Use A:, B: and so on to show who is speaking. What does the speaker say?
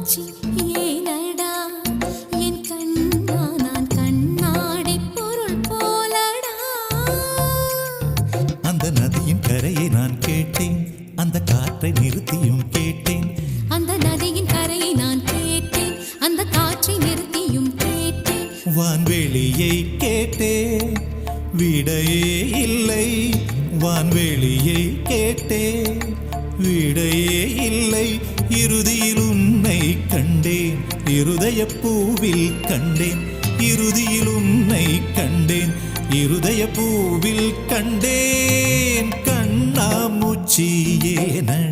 A: கண்ணாமூச்சி ஏனடா என் கண்ணா நான் கண்ணாடி பொருள் போலடா.
B: அந்த நதியின் கரையை நான் கேட்டேன், அந்த காற்றை நிறுத்தியும் கேட்டேன்.
A: அந்த நதியின் கரையை நான் கேட்டேன், அந்த காற்றை நிறுத்தியும் கேட்டேன்.
B: வான்வெளியை கேட்டேன், விடையே இல்லை. வான்வெளியை கேட்டேன், விடையே இல்லை. இறுதியில் உன்னை கண்டேன், இருதய பூவில் கண்டேன். இறுதியில் உன்னை கண்டேன், இருதய பூவில் கண்டேன். கண்ணாமூச்சி ஏனடா